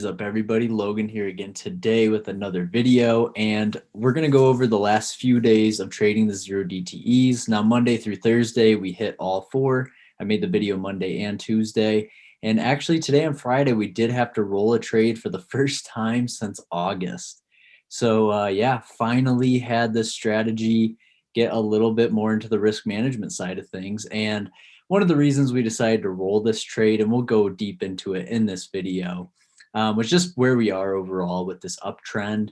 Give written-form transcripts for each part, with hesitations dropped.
What is up, everybody? Logan here again today with another video, and we're going to go over the last few days of trading the zero DTEs. Now, Monday through Thursday, we hit all four. I made the video Monday and Tuesday, and actually today on Friday, we did have to roll a trade for the first time since August. So yeah, finally had this strategy get a little bit more into the risk management side of things. And one of the reasons we decided to roll this trade, and we'll go deep into it in this video, was just where we are overall with this uptrend,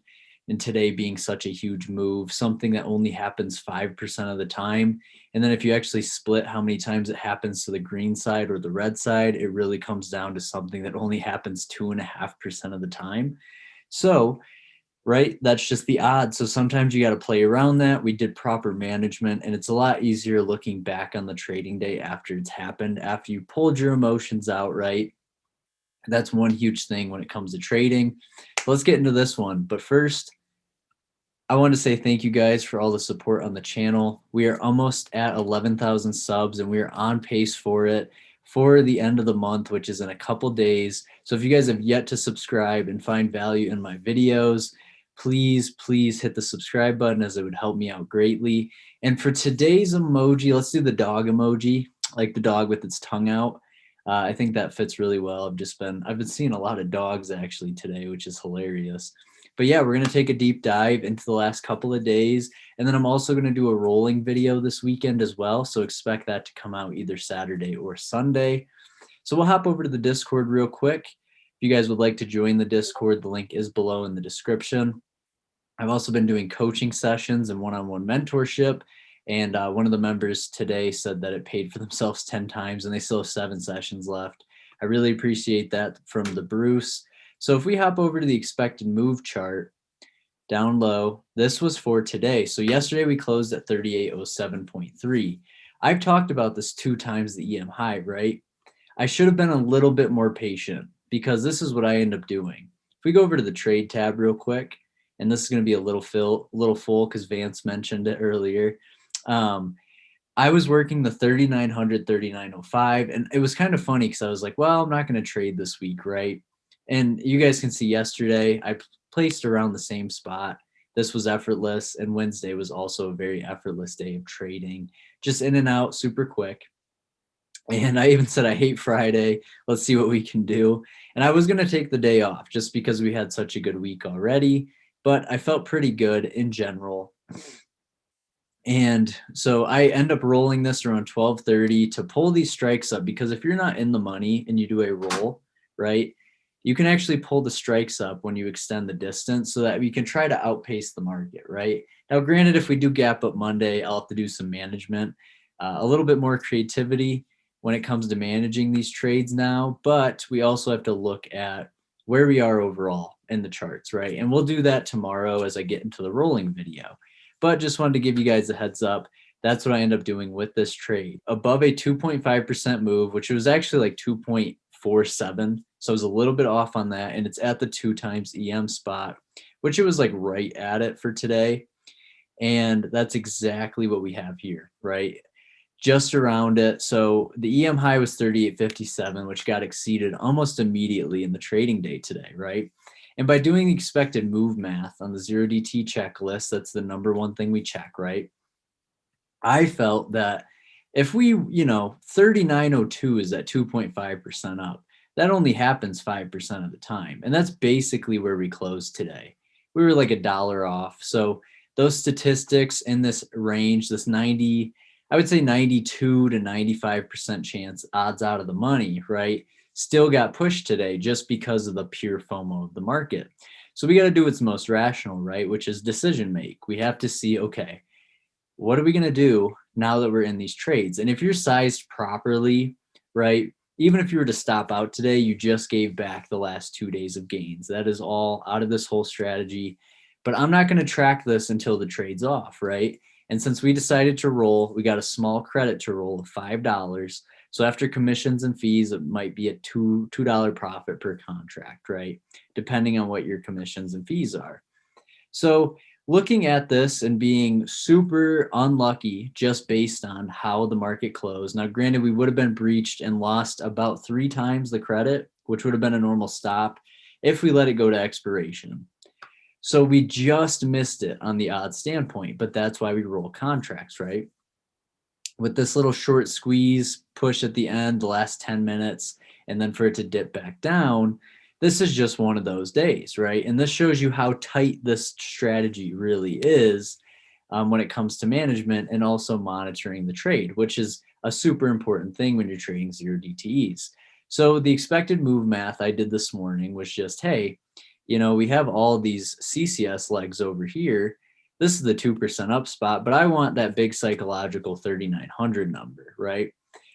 and today being such a huge move, something that only happens 5% of the time. And then if you actually split how many times it happens to the green side or the red side, it really comes down to something that only happens 2.5% of the time. So, right, that's just the odds. So sometimes you got to play around that. We did proper management, and it's a lot easier looking back on the trading day after it's happened, after you pulled your emotions out, right? That's one huge thing when it comes to trading. Let's get into this one. But first, I want to say thank you guys for all the support on the channel. We are almost at 11,000 subs, and we are on pace for it for the end of the month, which is in a couple days. So if you guys have yet to subscribe and find value in my videos, please hit the subscribe button, as it would help me out greatly. And for today's emoji, let's do the dog emoji, like the dog with its tongue out. I think that fits really well. I've been seeing a lot of dogs actually today, which is hilarious. But yeah, we're going to take a deep dive into the last couple of days. And then I'm also going to do a rolling video this weekend as well. So expect that to come out either Saturday or Sunday. So we'll hop over to the Discord real quick. If you guys would like to join the Discord, the link is below in the description. I've also been doing coaching sessions and one-on-one mentorship. And one of the members today said that it paid for themselves 10 times, and they still have 7 sessions left. I really appreciate that from the Bruce. So if we hop over to the expected move chart down low, this was for today. So yesterday we closed at 3807.3. I've talked about this 2 times the EM high, right? I should have been a little bit more patient, because this is what I end up doing. If we go over to the trade tab real quick, and this is going to be a little full because Vance mentioned it earlier. I was working the 3900, 3905, and it was kind of funny because I was like, well, I'm not going to trade this week, right? And you guys can see yesterday I placed around the same spot. This was effortless, and Wednesday was also a very effortless day of trading, just in and out super quick. And I even said, I hate Friday. Let's see what we can do. And I was going to take the day off just because we had such a good week already, but I felt pretty good in general. And so I end up rolling this around 12:30 to pull these strikes up, because if you're not in the money and you do a roll, right, you can actually pull the strikes up when you extend the distance so that we can try to outpace the market, right? Now, granted, if we do gap up Monday, I'll have to do some management, a little bit more creativity when it comes to managing these trades now, but we also have to look at where we are overall in the charts, right? And we'll do that tomorrow as I get into the rolling video. But just wanted to give you guys a heads up. That's what I end up doing with this trade. Above a 2.5% move, which was actually like 2.47. So I was a little bit off on that. And it's at the 2 times EM spot, which it was like right at it for today. And that's exactly what we have here, right? Just around it. So the EM high was 38.57, which got exceeded almost immediately in the trading day today, right? And by doing the expected move math on the 0DT checklist, that's the number one thing we check, right? I felt that if we, 3902 is at 2.5% up, that only happens 5% of the time. And that's basically where we closed today. We were like $1 off. So those statistics in this range, this 90, I would say 92 to 95% chance odds out of the money, right, still got pushed today just because of the pure FOMO of the market. So we got to do what's most rational, right, which is decision make. We have to see, okay, what are we going to do now that we're in these trades? And if you're sized properly, right, even if you were to stop out today, you just gave back the last 2 days of gains. That is all out of this whole strategy. But I'm not going to track this until the trade's off, right? And since we decided to roll, we got a small credit to roll of $5. So after commissions and fees, it might be a $2 profit per contract, right? Depending on what your commissions and fees are. So looking at this and being super unlucky just based on how the market closed. Now, granted, we would have been breached and lost about 3 times the credit, which would have been a normal stop. if we let it go to expiration. So we just missed it on the odd standpoint, but that's why we roll contracts, right? With this little short squeeze push at the end, the last 10 minutes, and then for it to dip back down, this is just one of those days, right? And this shows you how tight this strategy really is when it comes to management and also monitoring the trade, which is a super important thing when you're trading zero DTEs. So the expected move math I did this morning was just, hey, we have all these CCS legs over here. This is the 2% up spot, but I want that big psychological 3,900 number, right?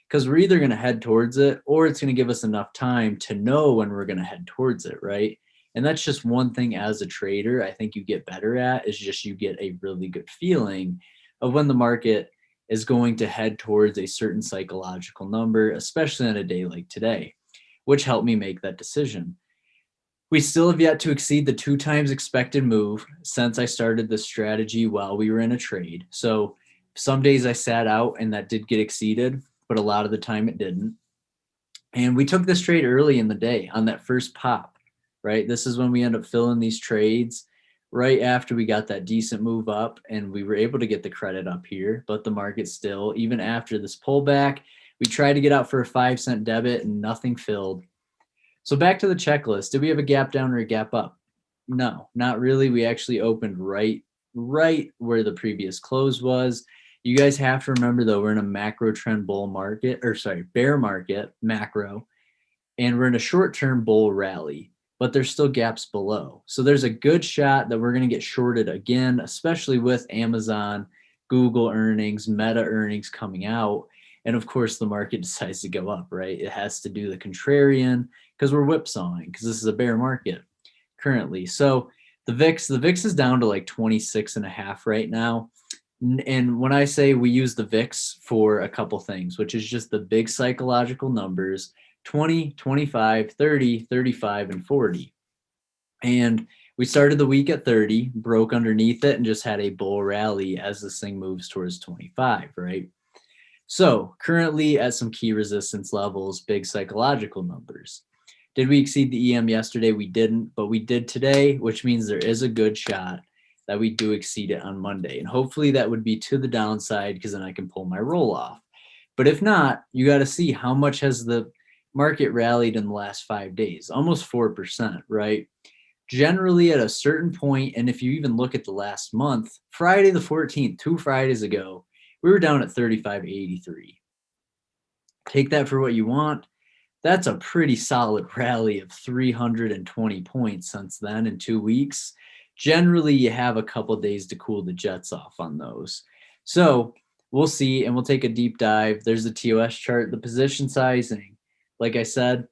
Because we're either going to head towards it or it's going to give us enough time to know when we're going to head towards it, right? And that's just one thing as a trader I think you get better at, is just you get a really good feeling of when the market is going to head towards a certain psychological number, especially on a day like today, which helped me make that decision. We still have yet to exceed the 2 times expected move since I started this strategy while we were in a trade. So some days I sat out and that did get exceeded, but a lot of the time it didn't. And we took this trade early in the day on that first pop, right? This is when we end up filling these trades right after we got that decent move up, and we were able to get the credit up here, but the market still, even after this pullback, we tried to get out for a 5-cent debit and nothing filled. So back to the checklist. Did we have a gap down or a gap up? No, not really. We actually opened right where the previous close was. You guys have to remember though, we're in a macro trend bear market, macro, and we're in a short-term bull rally, but there's still gaps below. So there's a good shot that we're going to get shorted again, especially with Amazon, Google earnings, Meta earnings coming out. And of course, the market decides to go up, right? It has to do the contrarian because we're whipsawing, because this is a bear market currently. So the VIX is down to like 26.5 right now. And when I say we use the VIX for a couple things, which is just the big psychological numbers, 20, 25, 30, 35, and 40. And we started the week at 30, broke underneath it, and just had a bull rally as this thing moves towards 25, right? So currently at some key resistance levels, big psychological numbers. Did we exceed the EM yesterday? We didn't, but we did today, which means there is a good shot that we do exceed it on Monday. And hopefully that would be to the downside, because then I can pull my roll off. But if not, you got to see how much has the market rallied in the last 5 days, almost 4%, right? Generally at a certain point, and if you even look at the last month, Friday the 14th, 2 Fridays ago, we were down at 35.83. Take that for what you want. That's a pretty solid rally of 320 points since then in 2 weeks. Generally, you have a couple days to cool the jets off on those. So we'll see, and we'll take a deep dive. There's the TOS chart, the position sizing. Like I said,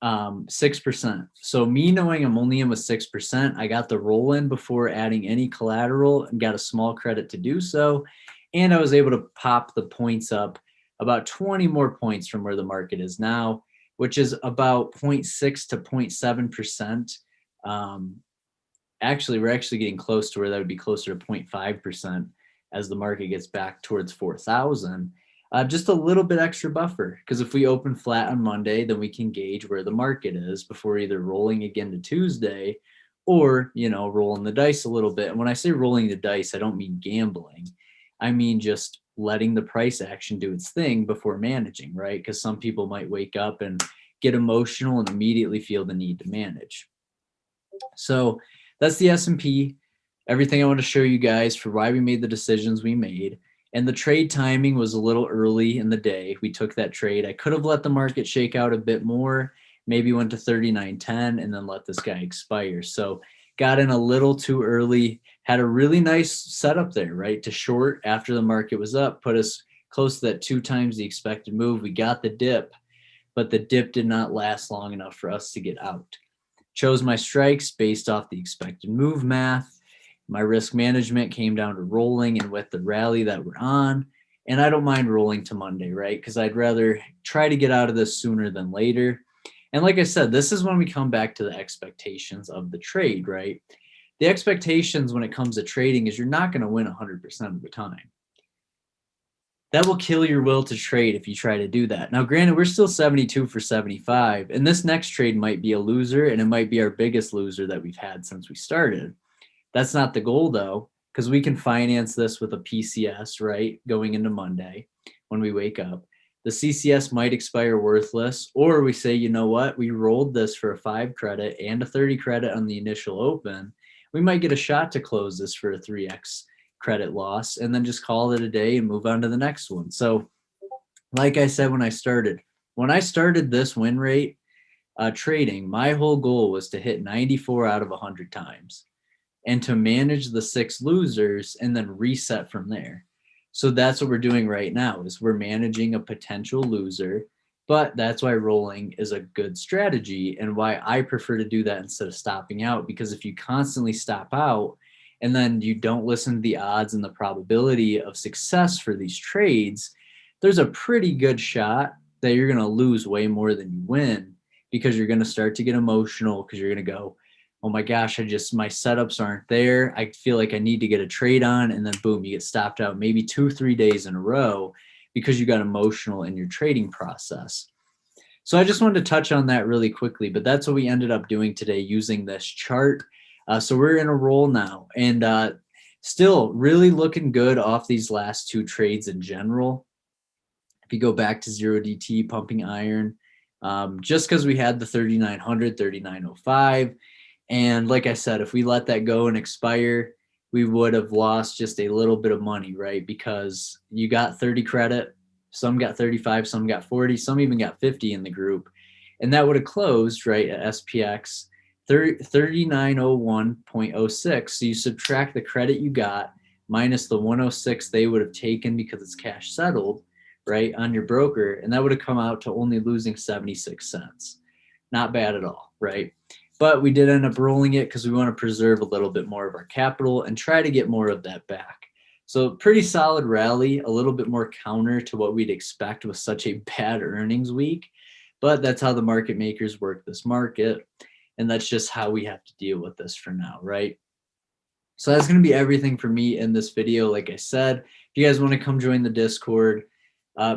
6%. So me knowing I'm only in with 6%, I got the roll in before adding any collateral and got a small credit to do so. And I was able to pop the points up about 20 more points from where the market is now, which is about 0.6 to 0.7%. Actually, we're actually getting close to where that would be closer to 0.5% as the market gets back towards 4,000. Just a little bit extra buffer, because if we open flat on Monday, then we can gauge where the market is before either rolling again to Tuesday or, rolling the dice a little bit. And when I say rolling the dice, I don't mean gambling. I mean just letting the price action do its thing before managing, right? Because some people might wake up and get emotional and immediately feel the need to manage. So that's the S&P. Everything I want to show you guys for why we made the decisions we made. And the trade timing was a little early in the day. We took that trade. I could have let the market shake out a bit more, maybe went to 39.10 and then let this guy expire. So got in a little too early, had a really nice setup there, right? To short after the market was up, put us close to that 2 times the expected move. We got the dip, but the dip did not last long enough for us to get out. Chose my strikes based off the expected move math. My risk management came down to rolling and with the rally that we're on. And I don't mind rolling to Monday, right? Because I'd rather try to get out of this sooner than later. And like I said, this is when we come back to the expectations of the trade, right? The expectations when it comes to trading is you're not going to win 100% of the time. that will kill your will to trade if you try to do that. Now, granted, we're still 72 for 75, and this next trade might be a loser, and it might be our biggest loser that we've had since we started. That's not the goal, though, because we can finance this with a PCS, right, going into Monday when we wake up. The CCS might expire worthless, or we say, you know what, we rolled this for a 5 credit and a 30 credit on the initial open. We might get a shot to close this for a 3x credit loss and then just call it a day and move on to the next one. So, like I said when I started this win rate trading, my whole goal was to hit 94 out of 100 times and to manage the 6 losers and then reset from there. So that's what we're doing right now is we're managing a potential loser, but that's why rolling is a good strategy and why I prefer to do that instead of stopping out, because if you constantly stop out and then you don't listen to the odds and the probability of success for these trades, there's a pretty good shot that you're going to lose way more than you win, because you're going to start to get emotional because you're going to go, oh my gosh, my setups aren't there. I feel like I need to get a trade on, and then boom, you get stopped out maybe 2-3 days in a row because you got emotional in your trading process. So I just wanted to touch on that really quickly, but that's what we ended up doing today using this chart. So we're in a roll now, and still really looking good off these last 2 trades in general. If you go back to 0DTE pumping iron, just because we had the 3900, 3905, and like I said, if we let that go and expire, we would have lost just a little bit of money, right? Because you got 30 credit, some got 35, some got 40, some even got 50 in the group. And that would have closed, right, at SPX 3901.06. So you subtract the credit you got minus the 106 they would have taken because it's cash settled, right, on your broker. And that would have come out to only losing 76 cents. Not bad at all, right? But we did end up rolling it because we want to preserve a little bit more of our capital and try to get more of that back. So pretty solid rally, a little bit more counter to what we'd expect with such a bad earnings week. But that's how the market makers work this market. And that's just how we have to deal with this for now, right? So that's going to be everything for me in this video. Like I said, if you guys want to come join the Discord,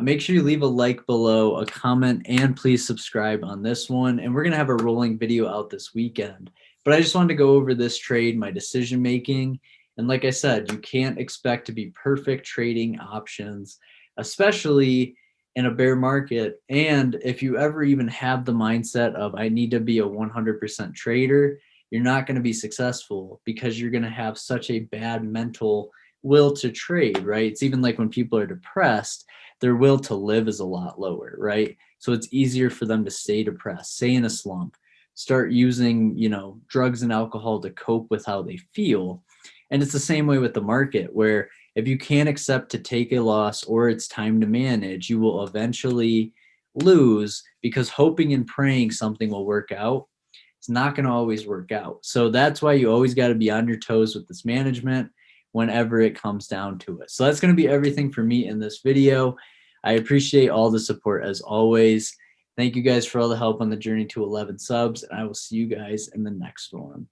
make sure you leave a like below, a comment, and please subscribe on this one. And we're going to have a rolling video out this weekend. But I just wanted to go over this trade, my decision making. And like I said, you can't expect to be perfect trading options, especially in a bear market. And if you ever even have the mindset of I need to be a 100% trader, you're not going to be successful because you're going to have such a bad mental will to trade, right? It's even like when people are depressed, their will to live is a lot lower, right? So it's easier for them to stay depressed, stay in a slump, start using, drugs and alcohol to cope with how they feel. And it's the same way with the market, where if you can't accept to take a loss or it's time to manage, you will eventually lose, because hoping and praying something will work out, it's not going to always work out. So that's why you always got to be on your toes with this management whenever it comes down to it. So that's going to be everything for me in this video. I appreciate all the support as always. Thank you guys for all the help on the journey to 11 subs, and I will see you guys in the next one.